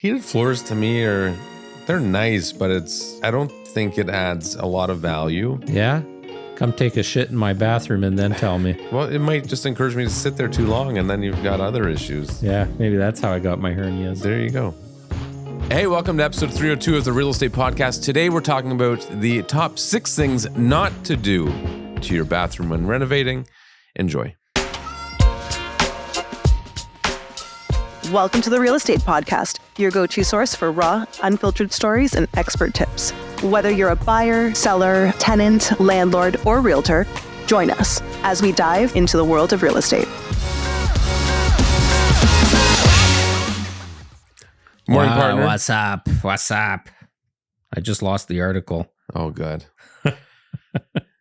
Heated floors to me they're nice, but I don't think it adds a lot of value. Yeah? Come take a shit in my bathroom and then tell me. Well, it might just encourage me to sit there too long, and then you've got other issues. Yeah, maybe that's how I got my hernias. There you go. Hey, welcome to episode 302 of the Real Estate Podcast. Today we're talking about the top 6 things not to do to your bathroom when renovating. Enjoy. Welcome to the Real Estate Podcast, your go-to source for raw, unfiltered stories and expert tips. Whether you're a buyer, seller, tenant, landlord, or realtor, join us as we dive into the world of real estate. Morning, partner. What's up? What's up? I just lost the article. Oh, God.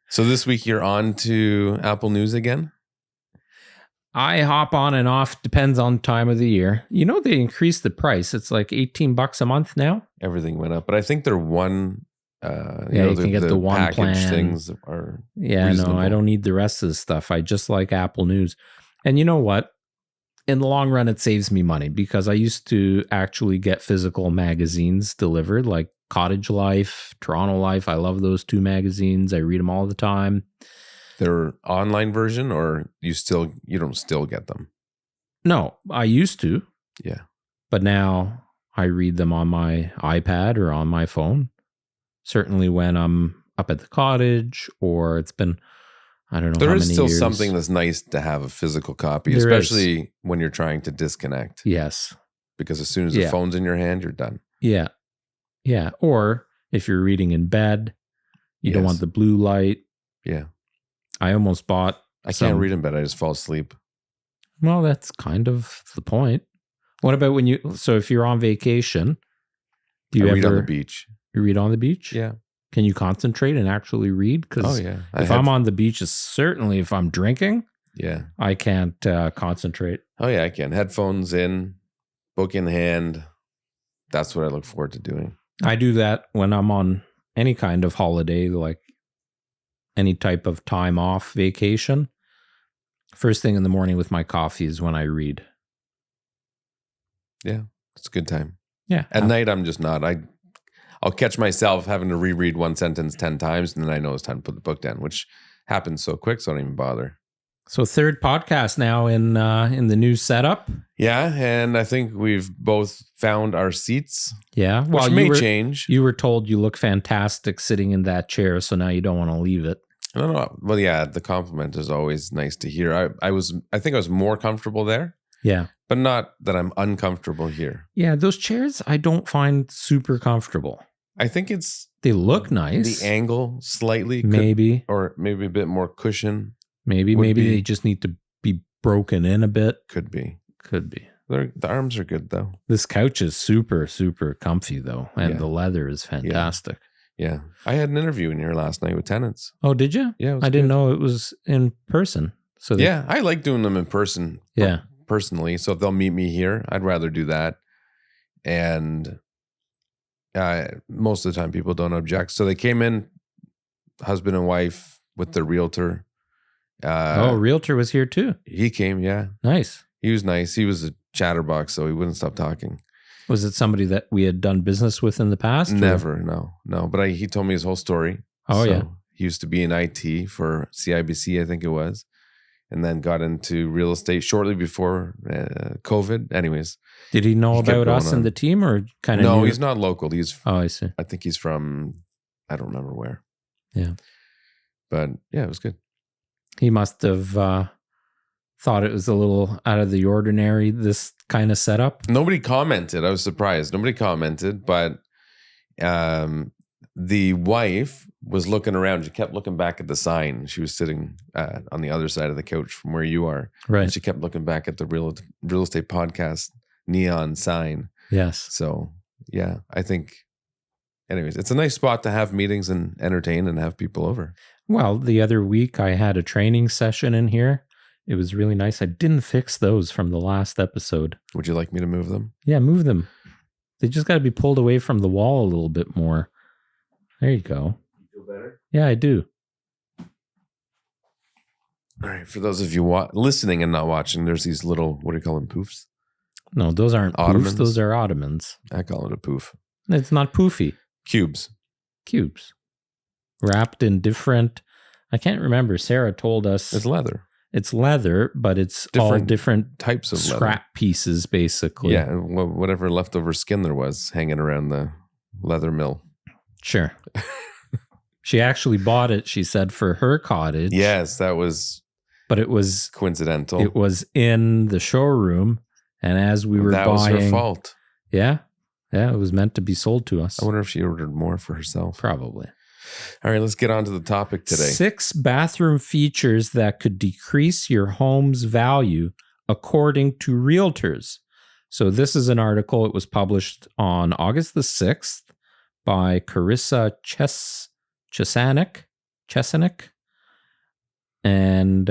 So this week you're on to Apple News again? I hop on and off, depends on time of the year. You know, they increased the price. It's like $18 a month now. Everything went up, but I think they're one. You can get the one package plan. Things are reasonable. No, I don't need the rest of the stuff. I just like Apple News. And you know what? In the long run, it saves me money because I used to actually get physical magazines delivered, like Cottage Life, Toronto Life. I love those 2 magazines. I read them all the time. Their online version, or you don't still get them? No, I used to. Yeah. But now I read them on my iPad or on my phone. Certainly when I'm up at the cottage, or it's been, I don't know there how is many still years. Something that's nice to have a physical copy, There especially is. When you're trying to disconnect. Yes. Because as soon as the phone's in your hand, you're done. Yeah. Yeah. Or if you're reading in bed, you don't want the blue light. Yeah. I almost bought. I can't read in bed. I just fall asleep. Well, that's kind of the point. What about so if you're on vacation, do you read on the beach? You read on the beach? Yeah. Can you concentrate and actually read? Because if I'm on the beach, certainly if I'm drinking, I can't concentrate. Oh, yeah, I can. Headphones in, book in hand. That's what I look forward to doing. I do that when I'm on any kind of holiday, like any type of time off, vacation. First thing in the morning with my coffee is when I read. Yeah, it's a good time. Yeah. At night, I'm just not. I'll catch myself having to reread one sentence 10 times, and then I know it's time to put the book down, which happens so quick, so I don't even bother. So 3rd podcast now in the new setup. Yeah, and I think we've both found our seats. Yeah, which may change. You were told you look fantastic sitting in that chair, so now you don't want to leave it. No. Well, yeah, the compliment is always nice to hear. I think I was more comfortable there. Yeah. But not that I'm uncomfortable here. Yeah, those chairs I don't find super comfortable. I think they look nice. The angle slightly. Maybe. Or maybe a bit more cushion. Maybe they just need to be broken in a bit. Could be. The arms are good though. This couch is super, super comfy though. And the leather is fantastic. Yeah. I had an interview in here last night with tenants. Oh, did you? Yeah. I didn't know it was in person. So I like doing them in person. Yeah. Personally. So if they'll meet me here, I'd rather do that. And most of the time people don't object. So they came in, husband and wife with the realtor. Realtor was here too. He came, yeah. Nice. He was nice. He was a chatterbox, so he wouldn't stop talking. Was it somebody that we had done business with in the past? Never, no. But he told me his whole story. Oh, yeah. He used to be in IT for CIBC, I think it was, and then got into real estate shortly before COVID. Anyways. Did he know about us and the team or kind of? No, he's not local. I see. I think he's from, I don't remember where. Yeah. But yeah, it was good. He must have thought it was a little out of the ordinary, this kind of setup. Nobody commented. I was surprised. Nobody commented, but the wife was looking around. She kept looking back at the sign. She was sitting on the other side of the couch from where you are. Right. And she kept looking back at the real estate podcast neon sign. Yes. So yeah, I think, anyways, it's a nice spot to have meetings and entertain and have people over. Well, the other week I had a training session in here. It was really nice. I didn't fix those from the last episode. Would you like me to move them? Yeah, move them. They just got to be pulled away from the wall a little bit more. There you go. You feel better? Yeah, I do. All right. For those of you listening and not watching, there's these little, what do you call them, poofs? No, those aren't Ottomans? poofs. Those are ottomans. I call it a poof. It's not poofy. Cubes. Wrapped in different, I can't remember. Sarah told us It's leather. it's leather, but it's all different types of scrap leather. pieces, basically. Yeah, and whatever leftover skin there was hanging around the leather mill. Sure. She actually bought it, she said, for her cottage. Yes, that was But it was coincidental. It was in the showroom, and as we were that buying, was her fault. Yeah, it was meant to be sold to us. I wonder if she ordered more for herself. Probably. All right, let's get on to the topic today. 6 bathroom features that could decrease your home's value according to realtors. So this is an article. It was published on August the 6th by Carissa Chesanik, and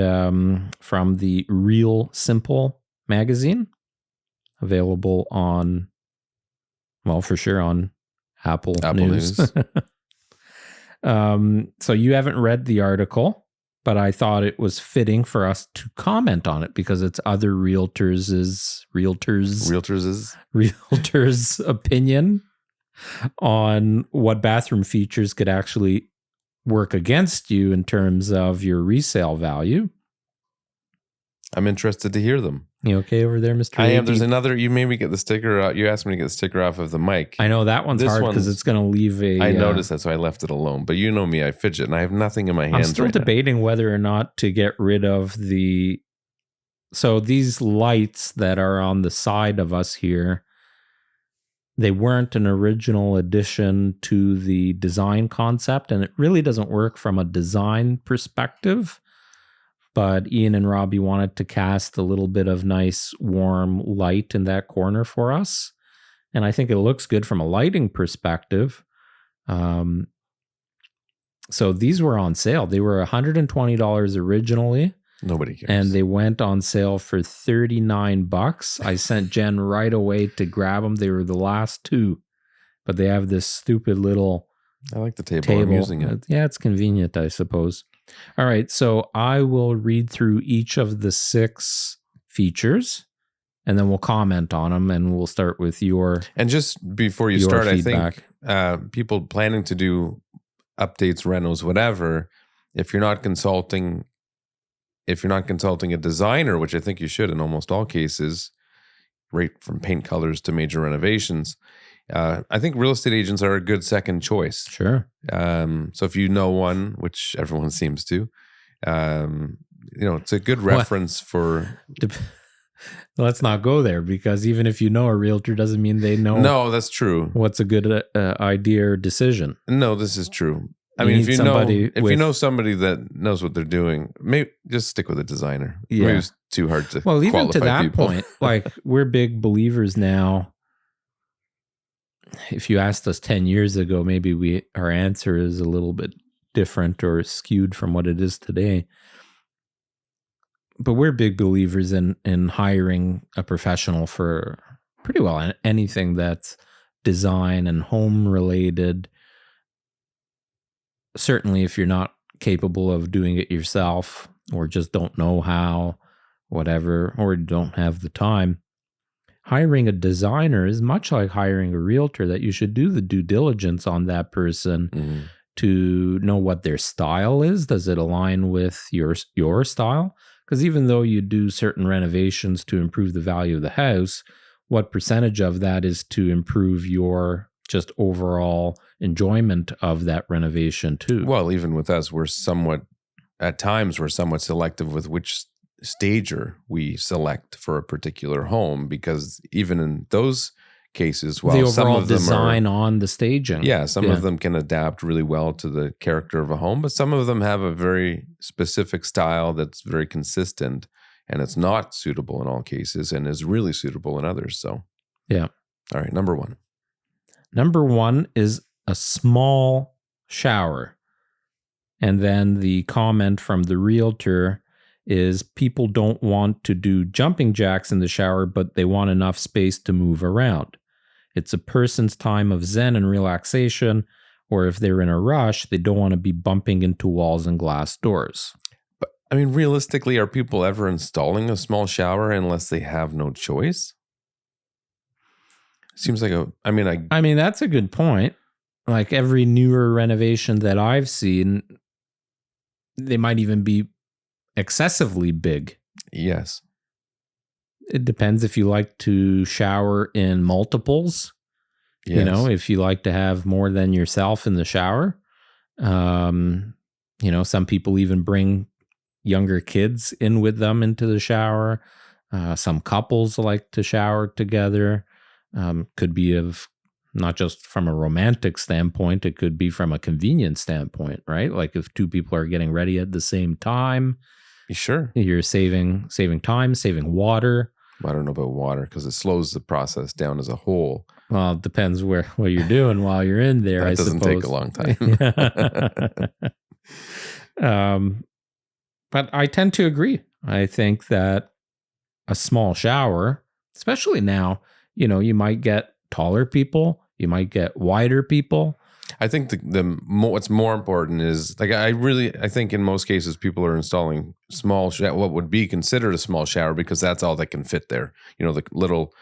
from the Real Simple magazine, available on, well, for sure on Apple News. So you haven't read the article, but I thought it was fitting for us to comment on it because it's other realtors' opinion on what bathroom features could actually work against you in terms of your resale value. I'm interested to hear them. You okay over there, Mr. I am. AD? There's another. You made me get the sticker out. You asked me to get the sticker off of the mic. I know that one's hard because it's going to leave a... I noticed that, so I left it alone. But you know me, I fidget, and I have nothing in my hands. I'm still debating whether or not to get rid of the... So these lights that are on the side of us here, they weren't an original addition to the design concept, and it really doesn't work from a design perspective. But Ian and Robbie wanted to cast a little bit of nice, warm light in that corner for us. And I think it looks good from a lighting perspective. So these were on sale. They were $120 originally. Nobody cares. And they went on sale for $39. I sent Jen right away to grab them. They were the last 2. But they have this stupid little I like the table. I'm using it. Yeah, it's convenient, I suppose. All right, so I will read through each of the 6 features, and then we'll comment on them, and we'll start with your... And just before you start, feedback. I think people planning to do updates, renos, whatever, if you're not consulting a designer, which I think you should in almost all cases, right from paint colors to major renovations, I think real estate agents are a good second choice. Sure. So if you know one, which everyone seems to, it's a good reference for... Let's not go there, because even if you know a realtor doesn't mean they know. No, that's true. What's a good idea or decision. No, this is true. I mean, if you know somebody that knows what they're doing, maybe just stick with a designer. Yeah. Maybe it's too hard to Well, even to that people. point, like we're big believers now. If you asked us 10 years ago, maybe our answer is a little bit different or skewed from what it is today. But we're big believers in hiring a professional for pretty well anything that's design and home related. Certainly if you're not capable of doing it yourself or just don't know how, whatever, or don't have the time, hiring a designer is much like hiring a realtor, that you should do the due diligence on that person to know what their style is. Does it align with your style? Because even though you do certain renovations to improve the value of the house, what percentage of that is to improve your just overall enjoyment of that renovation too? Well, even with us, at times we're somewhat selective with which stager we select for a particular home, because even in those cases, the overall design on the staging. Yeah, some of them can adapt really well to the character of a home, but some of them have a very specific style that's very consistent, and it's not suitable in all cases and is really suitable in others. So, yeah. All right, number 1. Number 1 is a small shower. And then the comment from the realtor is people don't want to do jumping jacks in the shower, but they want enough space to move around. It's a person's time of zen and relaxation, or if they're in a rush, they don't want to be bumping into walls and glass doors. But I mean, realistically, are people ever installing a small shower unless they have no choice? Seems like I mean, that's a good point. Like every newer renovation that I've seen, they might even be excessively big. Yes. It depends if you like to shower in multiples. Yes. You know, if you like to have more than yourself in the shower. You know, some people even bring younger kids in with them into the shower. Some couples like to shower together. Could be of not just from a romantic standpoint, it could be from a convenience standpoint, right? Like if two people are getting ready at the same time, sure, you're saving time, saving water. I don't know about water because it slows the process down as a whole. Well, it depends what you're doing while you're in there. That doesn't take a long time. But I tend to agree. I think that a small shower, especially now, you know, you might get taller people, you might get wider people. I think what's more important is like I think in most cases people are installing what would be considered a small shower because that's all that can fit there. You know, the little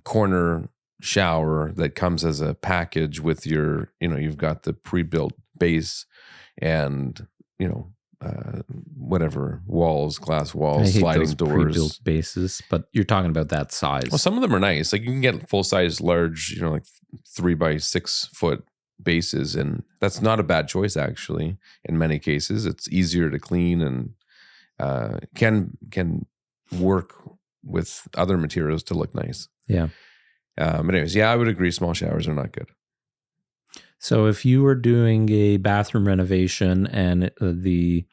corner shower that comes as a package with your, you know, you've got the pre-built base and, you know, whatever glass walls, I hate sliding those doors, pre-built bases, but you're talking about that size. Well, some of them are nice. Like you can get full size, large, you know, like 3 by 6 foot bases, and that's not a bad choice actually. In many cases, it's easier to clean and can work with other materials to look nice. Yeah. But anyways, yeah, I would agree. Small showers are not good. So if you were doing a bathroom renovation and the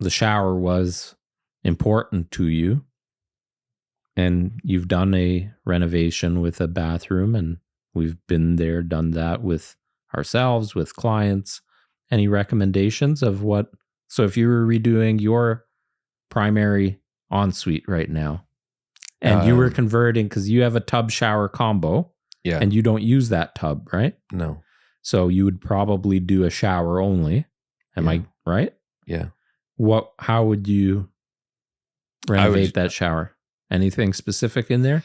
shower was important to you, and you've done a renovation with a bathroom, and we've been there, done that with ourselves, with clients, any recommendations of what? So if you were redoing your primary ensuite right now, and you were converting because you have a tub shower combo. Yeah. And you don't use that tub, right? No. So you would probably do a shower only. Am I right? Yeah. How would you renovate that shower? Anything specific in there?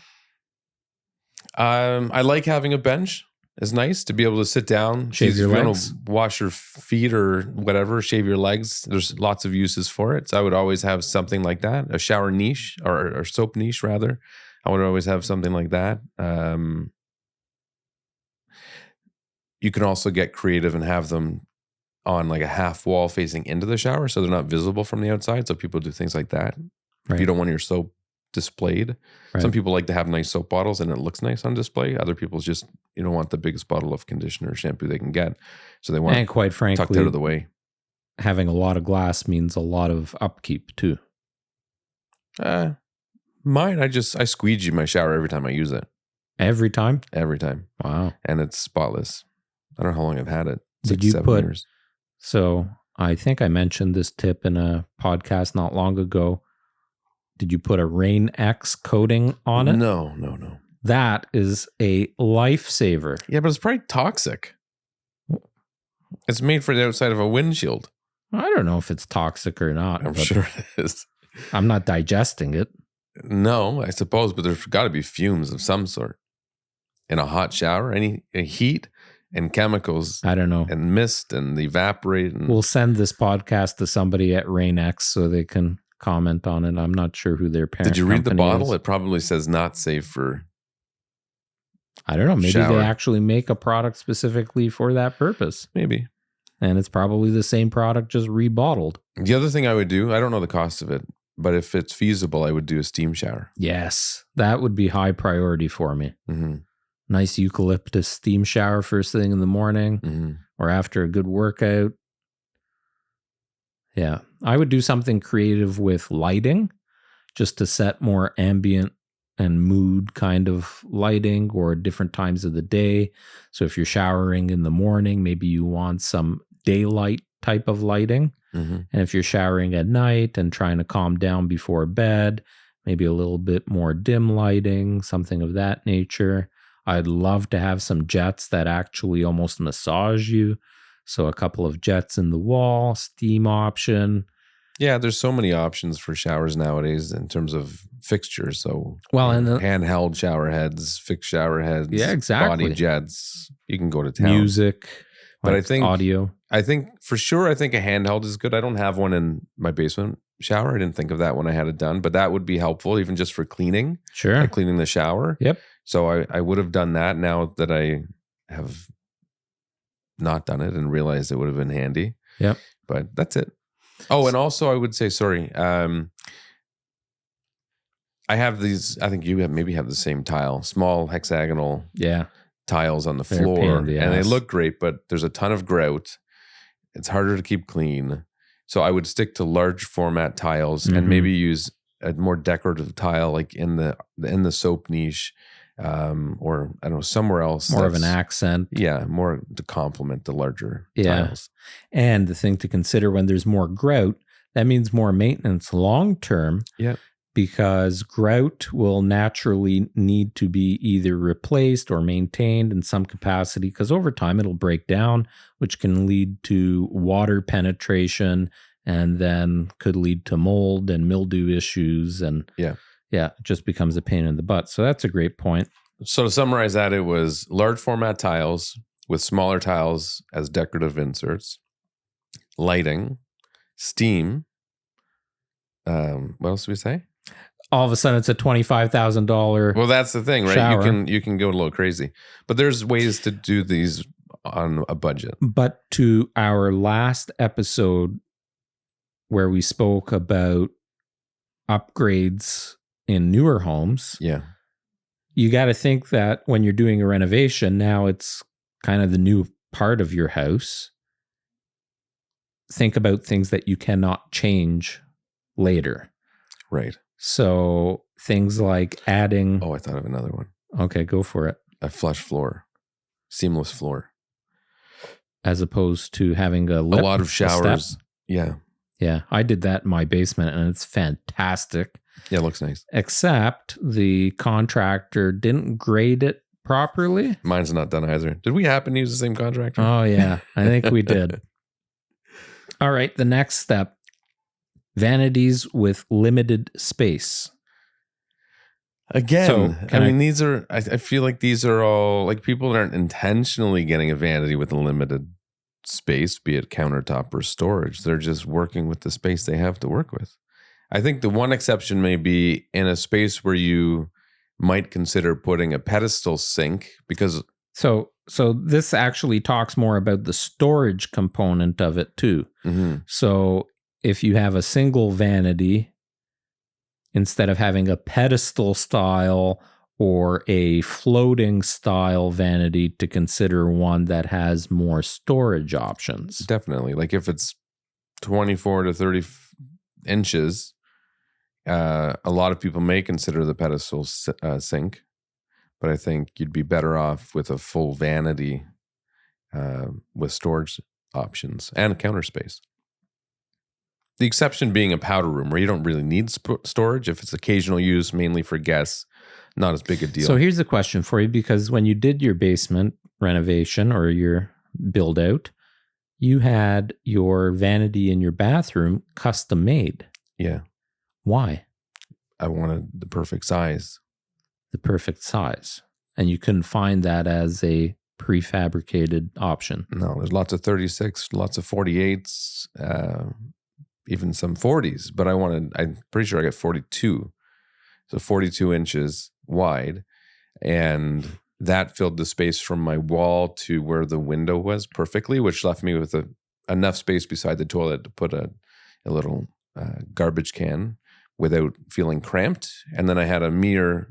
I like having a bench. It's nice to be able to sit down. Shave your legs. If you want to wash your feet or whatever, shave your legs. There's lots of uses for it. So I would always have something like that. A shower niche or soap niche rather. I would always have something like that. You can also get creative and have them on like a half wall facing into the shower so they're not visible from the outside. So people do things like that. Right. If you don't want your soap displayed. Right. Some people like to have nice soap bottles and it looks nice on display. Other people just, you don't want the biggest bottle of conditioner or shampoo they can get. So they want and quite frankly, tucked out of the way. Having a lot of glass means a lot of upkeep too. Mine, I squeegee my shower every time I use it. Every time? Every time. Wow. And it's spotless. I don't know how long I've had it. Did you put, years. So I think I mentioned this tip in a podcast not long ago. Did you put a Rain X coating on it? No. That is a lifesaver. Yeah, but it's probably toxic. It's made for the outside of a windshield. I don't know if it's toxic or not. I'm sure it is. I'm not digesting it. No, I suppose, but there's got to be fumes of some sort. In a hot shower, any heat and chemicals. I don't know. And mist and evaporate. And we'll send this podcast to somebody at RainX so they can comment on it. I'm not sure who their parent. Did you read the bottle? Is. It probably says not safe for. I don't know. Maybe shower. They actually make a product specifically for that purpose. Maybe. And it's probably the same product, just rebottled. The other thing I would do, I don't know the cost of it, but if it's feasible, I would do a steam shower. Yes, that would be high priority for me. Mm-hmm. Nice eucalyptus steam shower first thing in the morning or after a good workout. Yeah, I would do something creative with lighting just to set more ambient and mood kind of lighting or different times of the day. So if you're showering in the morning, maybe you want some daylight type of lighting. Mm-hmm. And if you're showering at night and trying to calm down before bed, maybe a little bit more dim lighting, something of that nature. I'd love to have some jets that actually almost massage you. So a couple of jets in the wall, steam option. Yeah, there's so many options for showers nowadays in terms of fixtures. So, Well, and handheld shower heads, fixed shower heads, Yeah, exactly. body jets. You can go to town. music, But I like think- audio. I think for sure, I think a handheld is good. I don't have one in my basement shower. I didn't think of that when I had it done, but that would be helpful even just for cleaning, Sure. like cleaning the shower. Yep. So I would have done that now that I have not done it and realized it would have been handy. Yep. But that's it. Oh, and also I would say, sorry, I have these, I think you maybe have the same tile, small hexagonal Yeah. tiles on the They're a pain floor, in the and they ass. look great, but there's a ton of grout. It's harder to keep clean. So I would stick to large format tiles Mhm. and maybe use a more decorative tile like in the soap niche, or I don't know, somewhere else. More of an that's- accent. Yeah, more to complement the larger Yeah. tiles. And the thing to consider when there's more grout, that means more maintenance long term. Yeah. Because grout will naturally need to be either replaced or maintained in some capacity, because over time it'll break down, which can lead to water penetration and then could lead to mold and mildew issues. And Yeah, it just becomes a pain in the butt. So that's a great point. So to summarize that, it was large format tiles with smaller tiles as decorative inserts, lighting, steam. What else did we say? All of a sudden it's a $25,000. Well, that's the thing, right? Shower. You can go a little crazy, but there's ways to do these on a budget. But to our last episode where we spoke about upgrades in newer homes, Yeah, you got to think that when you're doing a renovation, now it's kind of the new part of your house. Think about things that you cannot change later. right. So things like adding. Oh, I thought of another one. Okay, go for it. A flush floor, seamless floor. As opposed to having a A lot of step. showers. Yeah, Yeah, I did that in my basement and it's fantastic. yeah, it looks nice. Except the contractor didn't grade it properly. Mine's not done either. Did we happen to use the same contractor? Oh, yeah, I think we did. All right, the next step. Vanities with limited space. Again, So, can I mean, these are, I feel like these are all, like people aren't intentionally getting a vanity with a limited space, be it countertop or storage. They're just working with the space they have to work with. I think the one exception may be in a space where you might consider putting a pedestal sink because, So this actually talks more about the storage component of it too. Mhm. So if you have a single vanity, instead of having a pedestal style or a floating style vanity, to consider one that has more storage options. definitely, like if it's 24 to 30 inches, a lot of people may consider the pedestal sink, but I think you'd be better off with a full vanity with storage options and counter space. The exception being a powder room where you don't really need storage. If it's occasional use, mainly for guests, not as big a deal. So here's the question for you, because when you did your basement renovation or your build out, you had your vanity in your bathroom custom made. Yeah, Why? I wanted the perfect size. The perfect size. And you couldn't find that as a prefabricated option. No, there's lots of 36, lots of 48s, even some 40s, but I'm pretty sure I got 42. So 42 inches wide. And that filled the space from my wall to where the window was perfectly, which left me with enough space beside the toilet to put a little garbage can without feeling cramped. And then I had a mirror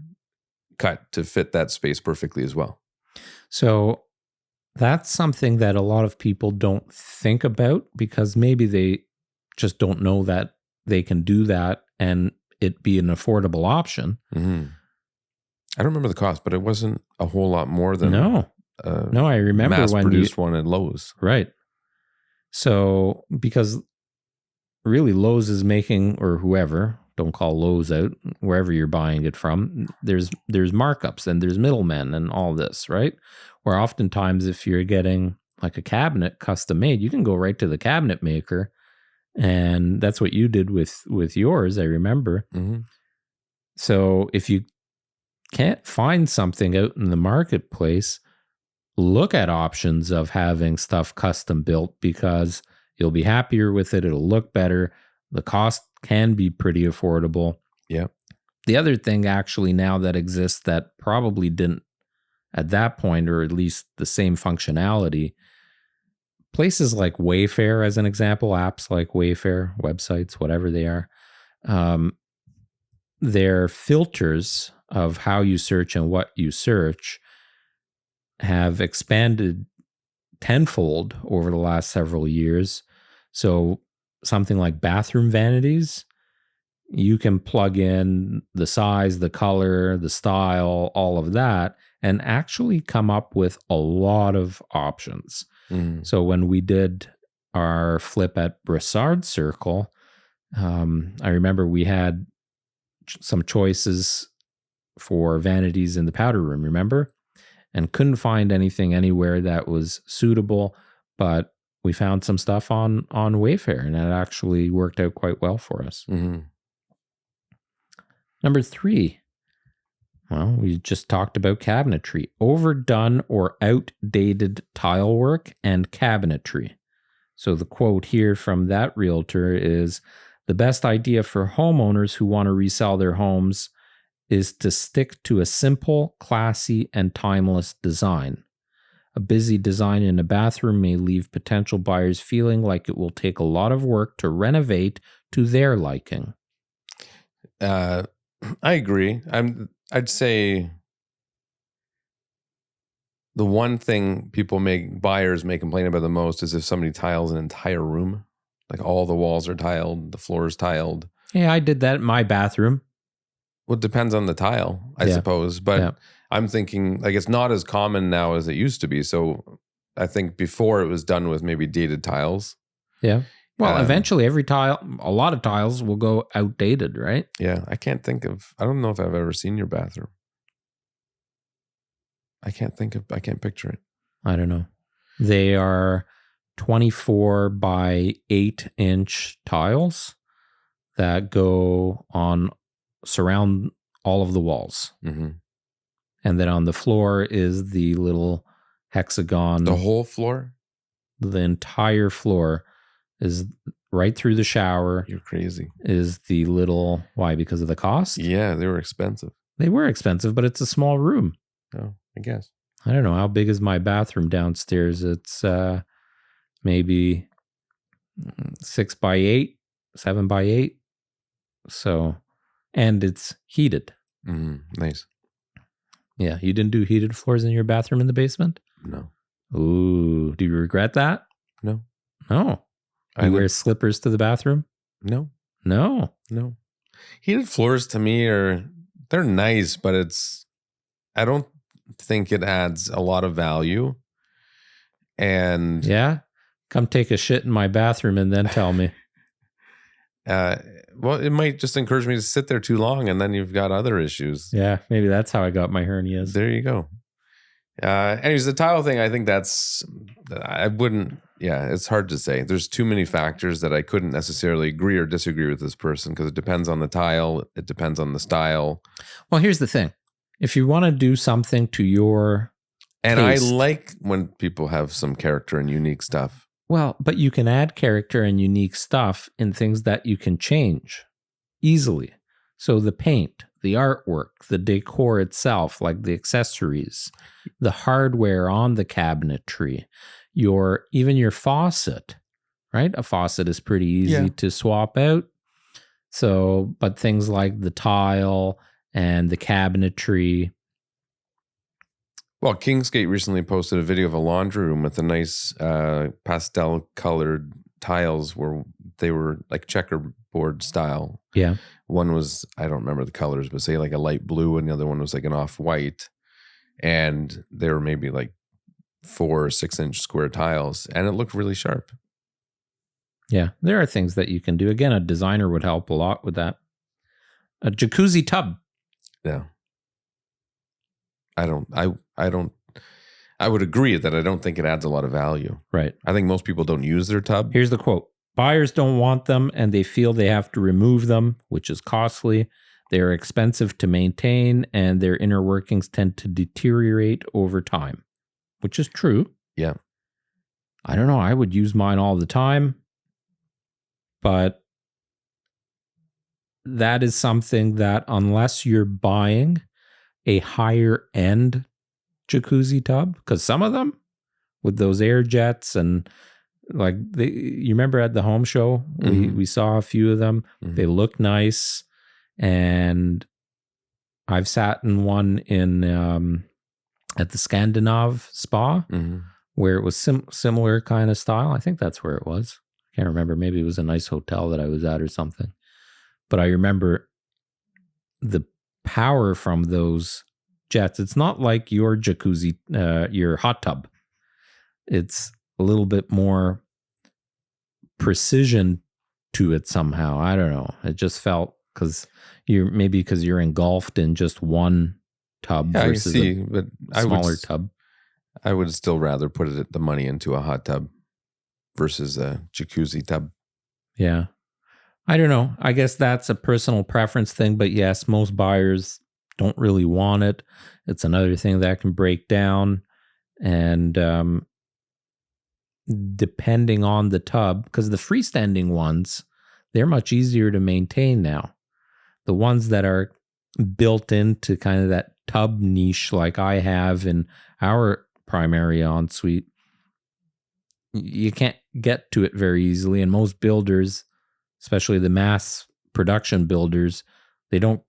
cut to fit that space perfectly as well. So that's something that a lot of people don't think about, because maybe they just don't know that they can do that and it be an affordable option. Mm-hmm. I don't remember the cost, but it wasn't a whole lot more than No, I remember when mass-produced one at Lowe's. Right. So because really Lowe's is making, or whoever, don't call Lowe's out, wherever you're buying it from, there's markups and there's middlemen and all this, right? Where oftentimes if you're getting like a cabinet custom made, you can go right to the cabinet maker And that's what you did with yours, I remember. Mm-hmm. So if you can't find something out in the marketplace, look at options of having stuff custom built, because you'll be happier with it. It'll look better. The cost can be pretty affordable. Yeah. The other thing actually now that exists that probably didn't at that point, or at least the same functionality, places like Wayfair, as an example, apps like Wayfair, websites, whatever they are, their filters of how you search and what you search have expanded tenfold over the last several years. So something like bathroom vanities, you can plug in the size, the color, the style, all of that, and actually come up with a lot of options. Mm. So when we did our flip at Brassard Circle, I remember we had some choices for vanities in the powder room, remember? And couldn't find anything anywhere that was suitable, but we found some stuff on Wayfair, and it actually worked out quite well for us. Mm-hmm. Number 3, well, we just talked about cabinetry. Overdone or outdated tile work and cabinetry. So the quote here from that realtor is, the best idea for homeowners who want to resell their homes is to stick to a simple, classy, and timeless design. A busy design in a bathroom may leave potential buyers feeling like it will take a lot of work to renovate to their liking. I agree. I'd say the one thing buyers may complain about the most is if somebody tiles an entire room, like all the walls are tiled, the floor is tiled. Yeah, I did that in my bathroom. Well, it depends on the tile, I suppose. But I'm thinking, like, it's not as common now as it used to be. So I think before it was done with maybe dated tiles. Yeah. Well, eventually a lot of tiles will go outdated, right? Yeah. I don't know if I've ever seen your bathroom. I can't picture it. I don't know. They are 24 by 8-inch tiles that surround all of the walls. Mm-hmm. And then on the floor is the little hexagon. The whole floor? The entire floor is right through the shower. You're crazy. Is the little, why? Because of the cost? Yeah, they were expensive. They were expensive, but it's a small room. Oh, I guess. I don't know. How big is my bathroom downstairs? It's maybe 6 by 8, 7 by 8. So, and it's heated. Nice. Yeah. You didn't do heated floors in your bathroom in the basement? No. Ooh. Do you regret that? No. No. You wear slippers to the bathroom? No. No. No. Heated floors to me they're nice, but I don't think it adds a lot of value. And yeah, come take a shit in my bathroom and then tell me. Well, it might just encourage me to sit there too long, and then you've got other issues. Yeah, maybe that's how I got my hernias. There you go. Anyways, the tile thing, I think it's hard to say. There's too many factors that I couldn't necessarily agree or disagree with this person, because it depends on the tile. It depends on the style. Well, here's the thing. If you want to do something to your taste, I like when people have some character and unique stuff. Well, but you can add character and unique stuff in things that you can change easily. So the paint, the artwork, the decor itself, like the accessories, the hardware on the cabinetry, even your faucet, right? A faucet is pretty easy to swap out. So, but things like the tile and the cabinetry. Well, Kingsgate recently posted a video of a laundry room with a nice pastel colored tiles where they were like checkerboard style. Yeah. One was, I don't remember the colors, but say like a light blue, and the other one was like an off-white. And they were maybe like 4 or 6 inch square tiles, and it looked really sharp. Yeah. There are things that you can do. Again, a designer would help a lot with that. A jacuzzi tub. Yeah. I would agree that I don't think it adds a lot of value. Right. I think most people don't use their tub. Here's the quote. Buyers don't want them and they feel they have to remove them, which is costly. They're expensive to maintain and their inner workings tend to deteriorate over time, which is true. Yeah. I don't know. I would use mine all the time, but that is something that unless you're buying a higher end jacuzzi tub, because some of them with those air jets and like you remember at the home show, we saw a few of them. Mm-hmm. They look nice. And I've sat in one in at the Scandinav spa where it was similar kind of style. I think that's where it was. I can't remember. Maybe it was a nice hotel that I was at or something. But I remember the power from those jets. It's not like your jacuzzi, your hot tub. It's a little bit more precision to it somehow. I don't know. It just felt because you're engulfed in just one tub versus a smaller tub. I would still rather put the money into a hot tub versus a jacuzzi tub. Yeah. I don't know. I guess that's a personal preference thing, but yes, most buyers don't really want it. It's another thing that can break down. And depending on the tub, because the freestanding ones, they're much easier to maintain now. The ones that are built into kind of that tub niche like I have in our primary ensuite, you can't get to it very easily. And most builders, especially the mass production builders, they don't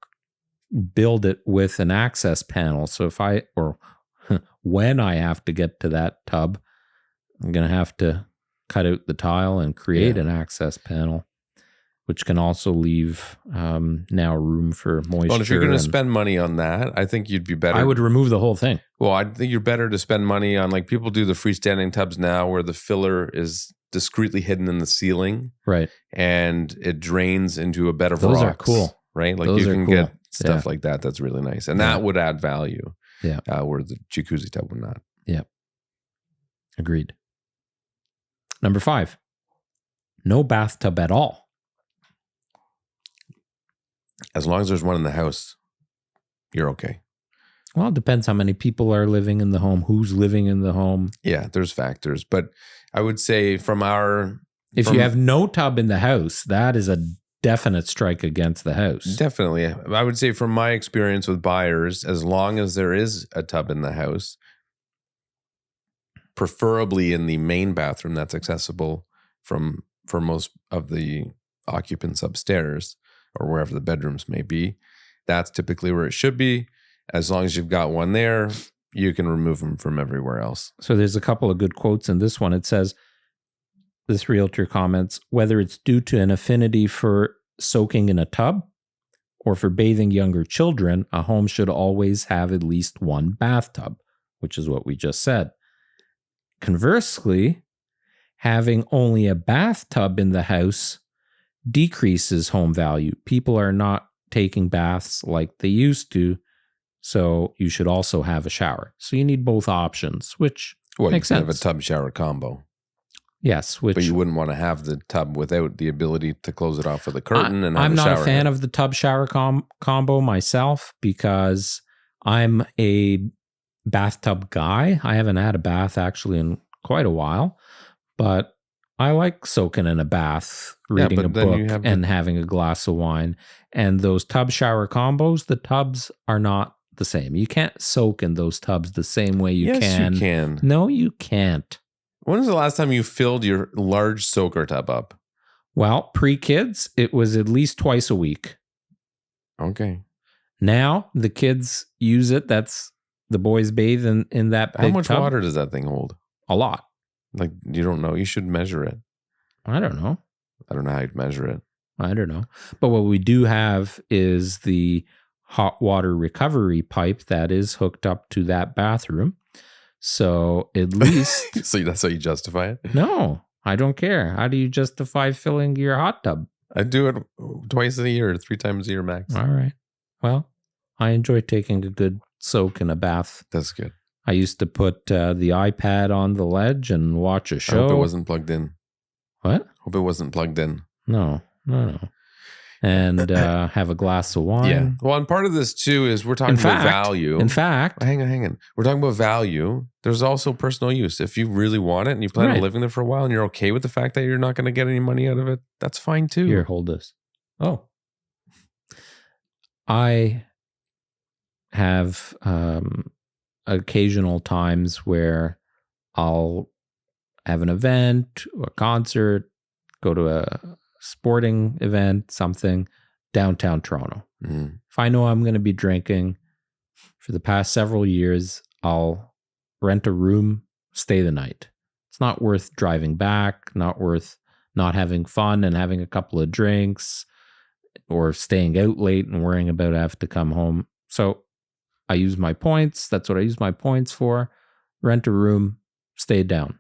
build it with an access panel. So when I have to get to that tub, I'm going to have to cut out the tile and create an access panel, which can also leave now room for moisture. Well, if you're going to spend money on that, I think you'd be better. I would remove the whole thing. Well, I think you're better to spend money on, like people do the freestanding tubs now where the filler is discreetly hidden in the ceiling. Right. And it drains into a bed of rocks. Those are cool. Right? Like you can get stuff like that. That's really nice. And that would add value. Yeah. Where the jacuzzi tub would not. Yeah. Agreed. Number 5, no bathtub at all. As long as there's one in the house, you're okay. Well, it depends how many people are living in the home, who's living in the home. Yeah, there's factors. But I would say if you have no tub in the house, that is a definite strike against the house. Definitely. I would say from my experience with buyers, as long as there is a tub in the house, preferably in the main bathroom that's accessible for most of the occupants upstairs or wherever the bedrooms may be, that's typically where it should be. As long as you've got one there, you can remove them from everywhere else. So there's a couple of good quotes in this one. It says, this realtor comments, whether it's due to an affinity for soaking in a tub or for bathing younger children, a home should always have at least one bathtub, which is what we just said. Conversely, having only a bathtub in the house decreases home value. People are not taking baths like they used to, so you should also have a shower. So you need both options, which makes sense. You have a tub shower combo. Yes, but you wouldn't want to have the tub without the ability to close it off with a curtain and have I'm a shower. not a fan of the tub shower combo myself because I'm a bathtub guy. I haven't had a bath actually in quite a while, but I like soaking in a bath, reading a book, and having a glass of wine. And those tub shower combos, the tubs are not the same. You can't soak in those tubs the same way you can. Yes, you can. No, you can't. When was the last time you filled your large soaker tub up? Well, pre-kids, it was at least twice a week. Okay. Now, the kids use it. That's the boys bathe in that big How much tub. water does that thing hold? A lot. Like, you don't know. You should measure it. I don't know. I don't know how you'd measure it. I don't know. But what we do have is the hot water recovery pipe that is hooked up to that bathroom. So at least... So that's how you justify it? No, I don't care. How do you justify filling your hot tub? I do it twice a year, 3 times a year max. All right. Well, I enjoy taking a good soak in a bath. That's good. I used to put the iPad on the ledge and watch a show. I hope it wasn't plugged in. What? Hope it wasn't plugged in. No. And have a glass of wine. Yeah. Well, and part of this too is we're talking about value. In fact. Hang on. We're talking about value. There's also personal use. If you really want it and you plan on living there for a while and you're okay with the fact that you're not going to get any money out of it, that's fine too. Here, hold this. Oh. I have occasional times where I'll have an event, a concert, go to a sporting event, something downtown Toronto. Mm. If I know I'm going to be drinking for the past several years, I'll rent a room, stay the night. It's not worth driving back, not worth not having fun and having a couple of drinks or staying out late and worrying about I have to come home. So I use my points. That's what I use my points for. Rent a room, stay down.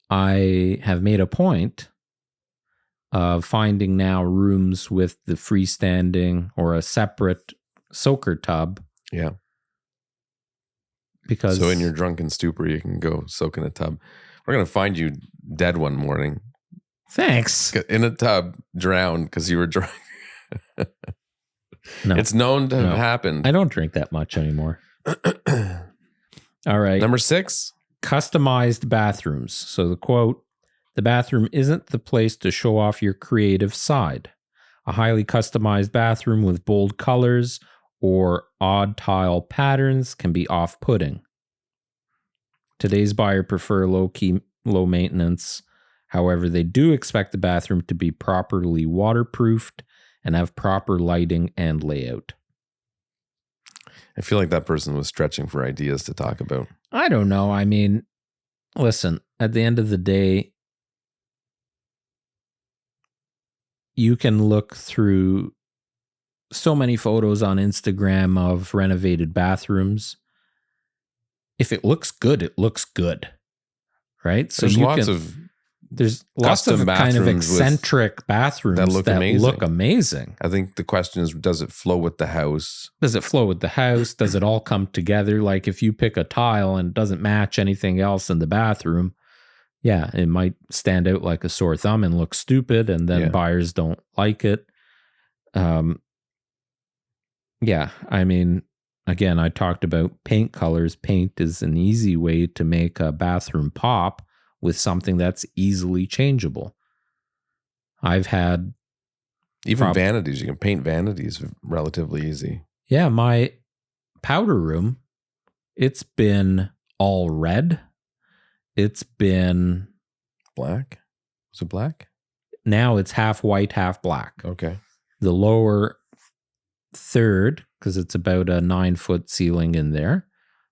I have made a point of finding now rooms with the freestanding or a separate soaker tub. Yeah. Because so in your drunken stupor, you can go soak in a tub. We're going to find you dead one morning. Thanks. In a tub, drowned because you were drunk. No. It's known to have happened. I don't drink that much anymore. All right. Number 6. Customized bathrooms. So the quote, the bathroom isn't the place to show off your creative side. A highly customized bathroom with bold colors or odd tile patterns can be off-putting. Today's buyer prefer low-key, low maintenance. However, they do expect the bathroom to be properly waterproofed and have proper lighting and layout. I feel like that person was stretching for ideas to talk about. I don't know. I mean, listen, at the end of the day, you can look through so many photos on Instagram of renovated bathrooms. If it looks good, it looks good. Right? So there's lots of kind of eccentric bathrooms that look amazing. I think the question is, does it flow with the house? Does it flow with the house? Does it all come together? Like if you pick a tile and it doesn't match anything else in the bathroom, yeah, it might stand out like a sore thumb and look stupid, and then buyers don't like it. Yeah, I mean, again, I talked about paint colors. Paint is an easy way to make a bathroom pop with something that's easily changeable. I've had even vanities. You can paint vanities relatively easy. Yeah, my powder room, it's been all red. It's been black. Was it black? Now it's half white, half black. Okay. The lower third, because it's about a 9-foot ceiling in there,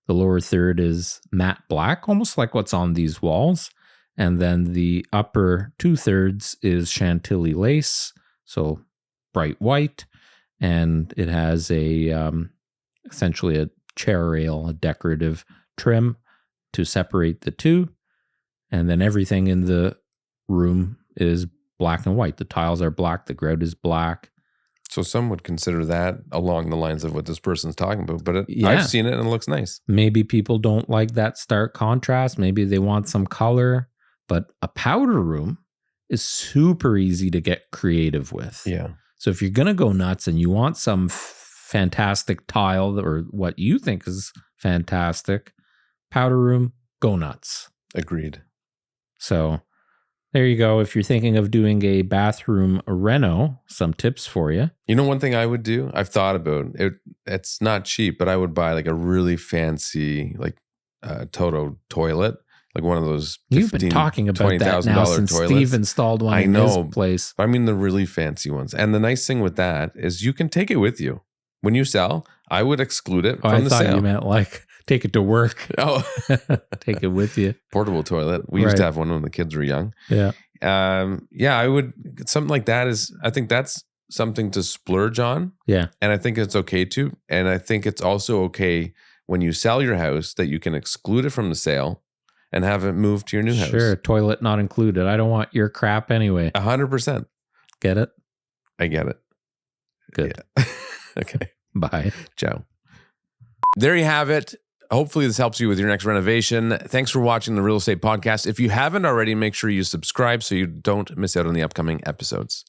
the lower third is matte black, almost like what's on these walls. And then the upper 2/3 is Chantilly lace, so bright white. And it has essentially a chair rail, a decorative trim to separate the two. And then everything in the room is black and white. The tiles are black, the grout is black. So some would consider that along the lines of what this person's talking about, but I've seen it and it looks nice. Maybe people don't like that stark contrast. Maybe they want some color, but a powder room is super easy to get creative with. Yeah. So if you're going to go nuts and you want some fantastic tile or what you think is fantastic, powder room, go nuts. Agreed. So there you go. If you're thinking of doing a bathroom reno, some tips for you. You know, one thing I would do, I've thought about it. It's not cheap, but I would buy like a really fancy, like Toto toilet, like one of those. You've been talking about that now since toilets. Steve installed one in his place. I mean, the really fancy ones. And the nice thing with that is you can take it with you when you sell. I would exclude it from the sale. I thought you meant like take it to work. Oh, take it with you. Portable toilet. We used to have one when the kids were young. Yeah. Yeah, I would. Something like that is, I think that's something to splurge on. Yeah. And I think it's okay to. And I think it's also okay when you sell your house that you can exclude it from the sale and have it moved to your new house. Sure. Toilet not included. I don't want your crap anyway. 100%. Get it? I get it. Good. Yeah. Okay. Bye. Ciao. There you have it. hopefully this helps you with your next renovation. Thanks for watching the Real Estate Podcast. If you haven't already, make sure you subscribe so you don't miss out on the upcoming episodes.